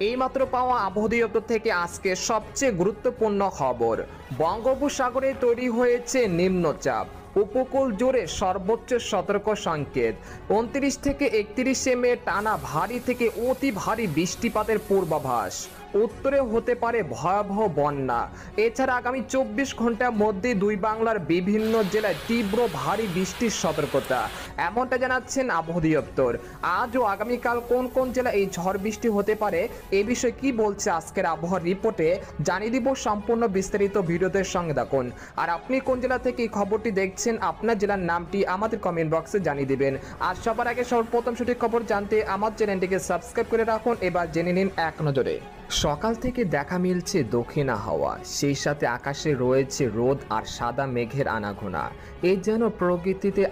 এইমাত্র পাওয়া আবহাওয়া দপ্তর থেকে আজকে সবচেয়ে গুরুত্বপূর্ণ খবর। বঙ্গোপসাগরে তৈরি হয়েছে নিম্নচাপ, উপকূল জুড়ে সর্বোচ্চ সতর্ক সংকেত। 29 থেকে 31 মে টানা ভারী থেকে অতি ভারী বৃষ্টিপাতের পূর্বাভাস। উত্তরে হতে পারে ভয়াবহ বন্যা। এছাড়া আগামী 24 ঘন্টার মধ্যে দুই বাংলার বিভিন্ন জেলায় তীব্র ভারী বৃষ্টির সতর্কতা, এমনটা জানাচ্ছেন আবহাওয়া দপ্তর। আজ ও আগামীকাল কোন কোন জেলায় এই ঝড় বৃষ্টি হতে পারে এ বিষয়ে কি বলছে আজকের আবহাওয়ার রিপোর্টে জানিয়ে দিব। সম্পূর্ণ বিস্তারিত ভিডিওদের সঙ্গে থাকুন। আর আপনি কোন জেলা থেকে এই খবরটি দেখছেন, আপনার জেলার নামটি আমাদের কমেন্ট বক্সে জানিয়ে দিবেন। আর সবার আগে সর্বপ্রথম সঠিক খবর জানতে আমার চ্যানেলটিকে সাবস্ক্রাইব করে রাখুন। এবার জেনে নিন এক নজরে। সকাল থেকে দেখা মিলছে দক্ষিণা হাওয়া, সেই সাথে আকাশে রয়েছে রোদ আর সাদা মেঘের আনাগোনা। এই যেন প্রকৃতিতে